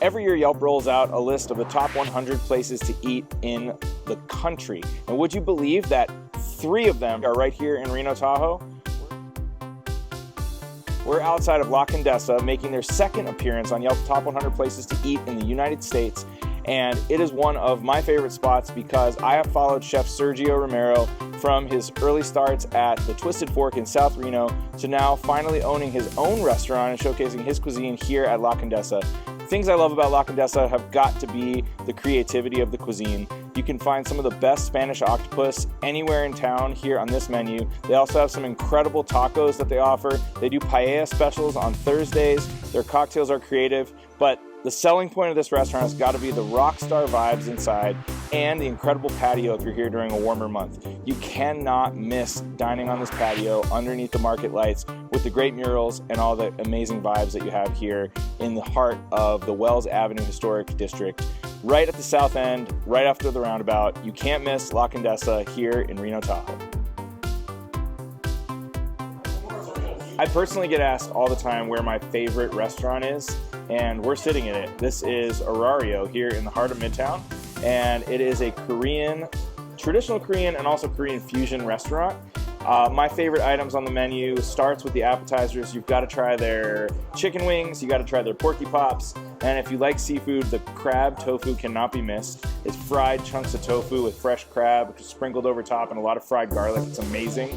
Every year, Yelp rolls out a list of the top 100 places to eat in the country. And would you believe that 3 of them are right here in Reno, Tahoe? We're outside of Andessa, making their second appearance on Yelp's top 100 places to eat in the United States. And it is one of my favorite spots because I have followed Chef Sergio Romero from his early starts at the Twisted Fork in South Reno to now finally owning his own restaurant and showcasing his cuisine here at Andessa. Things I love about Andessa have got to be the creativity of the cuisine. You can find some of the best Spanish octopus anywhere in town here on this menu. They also have some incredible tacos that they offer. They do paella specials on Thursdays. Their cocktails are creative, but the selling point of this restaurant has got to be the rock star vibes inside and the incredible patio if you're here during a warmer month. You cannot miss dining on this patio underneath the market lights with the great murals and all the amazing vibes that you have here in the heart of the Wells Avenue Historic District, right at the south end, right after the roundabout. You can't miss Andessa here in Reno, Tahoe. I personally get asked all the time where my favorite restaurant is, and we're sitting in it. This is Arario here in the heart of Midtown, and it is a traditional Korean and also Korean fusion restaurant. My favorite items on the menu starts with the appetizers. You've got to try their chicken wings, you got to try their porky pops, and if you like seafood, the crab tofu cannot be missed. It's fried chunks of tofu with fresh crab sprinkled over top and a lot of fried garlic. It's amazing.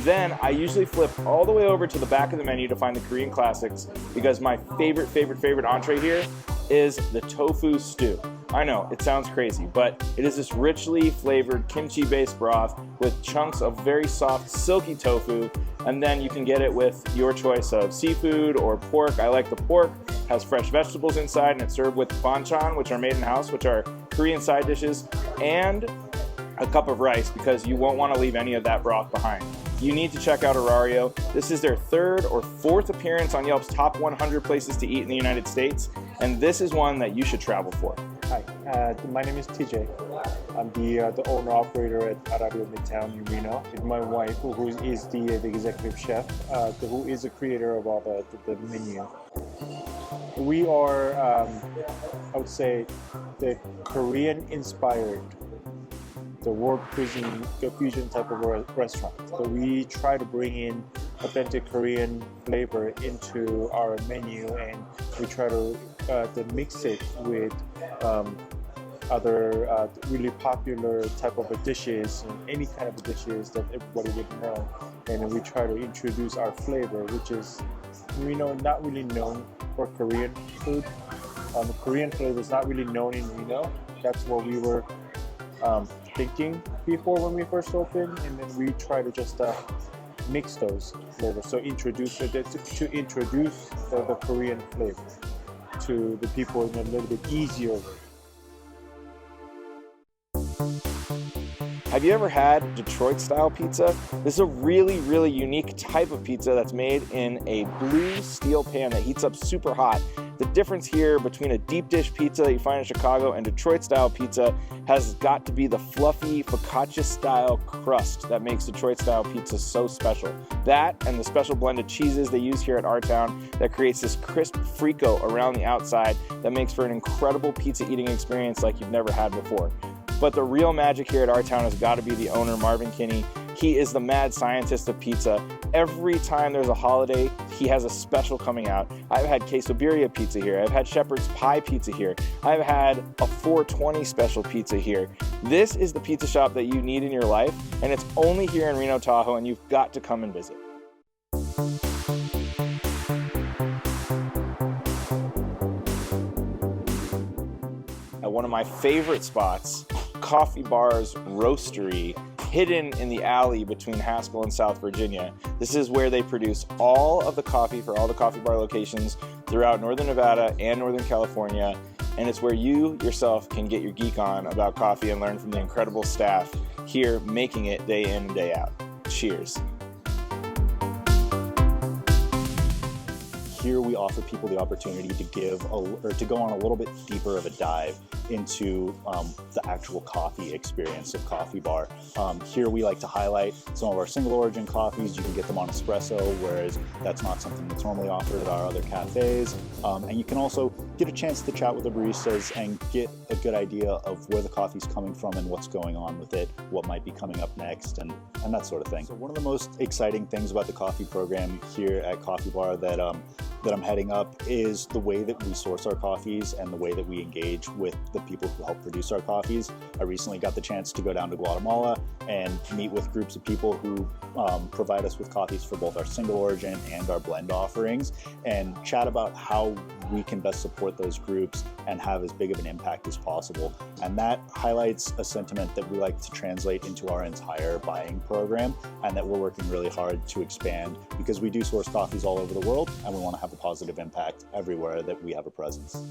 Then I usually flip all the way over to the back of the menu to find the Korean classics because my favorite entree here is the tofu stew. I know, it sounds crazy, but it is this richly flavored kimchi-based broth with chunks of very soft, silky tofu, and then you can get it with your choice of seafood or pork. I like the pork, has fresh vegetables inside, and it's served with banchan, which are made in-house, which are Korean side dishes, and a cup of rice because you won't want to leave any of that broth behind. You need to check out Arario. This is their 3rd or 4th appearance on Yelp's top 100 places to eat in the United States, and this is one that you should travel for. Hi, my name is TJ. I'm the owner-operator at Arario Midtown in Reno with my wife, who is the executive chef, who is the creator of all the menu. We are, I would say, the Korean-inspired, the world cuisine, the fusion type of restaurant. So we try to bring in authentic Korean flavor into our menu, and we try to mix it with other really popular type of dishes, any kind of dishes that everybody would know. And we try to introduce our flavor, which is, not really known for Korean food. Korean flavor is not really known in Reno. That's what we were thinking before when we first opened, and then we try to just mix those flavors. So introduce the Korean flavor to the people in a little bit easier way. Have you ever had Detroit-style pizza? This is a really unique type of pizza that's made in a blue steel pan that heats up super hot. The difference here between a deep dish pizza that you find in Chicago and Detroit-style pizza has got to be the fluffy focaccia-style crust that makes Detroit-style pizza so special. That and the special blend of cheeses they use here at Our Town that creates this crisp frico around the outside that makes for an incredible pizza eating experience like you've never had before. But the real magic here at Our Town has got to be the owner, Marvin Kinney. He is the mad scientist of pizza. Every time there's a holiday, he has a special coming out. I've had quesabirria pizza here. I've had shepherd's pie pizza here. I've had a 420 special pizza here. This is the pizza shop that you need in your life, and it's only here in Reno, Tahoe, and you've got to come and visit. At one of my favorite spots, Coffee Bar's Roastery, hidden in the alley between Haskell and South Virginia. This is where they produce all of the coffee for all the Coffee Bar locations throughout Northern Nevada and Northern California, and it's where you yourself can get your geek on about coffee and learn from the incredible staff here making it day in and day out. Cheers. Here we offer people the opportunity to go on a little bit deeper of a dive into the actual coffee experience of Coffee Bar. Here we like to highlight some of our single origin coffees. You can get them on espresso, whereas that's not something that's normally offered at our other cafes. And you can also get a chance to chat with the baristas and get a good idea of where the coffee's coming from and what's going on with it, what might be coming up next, and that sort of thing. So one of the most exciting things about the coffee program here at Coffee Bar that I'm heading up is the way that we source our coffees and the way that we engage with the people who help produce our coffees. I recently got the chance to go down to Guatemala and meet with groups of people who provide us with coffees for both our single origin and our blend offerings, and chat about how we can best support those groups and have as big of an impact as possible. And that highlights a sentiment that we like to translate into our entire buying program, and that we're working really hard to expand, because we do source coffees all over the world and we want to have a positive impact everywhere that we have a presence.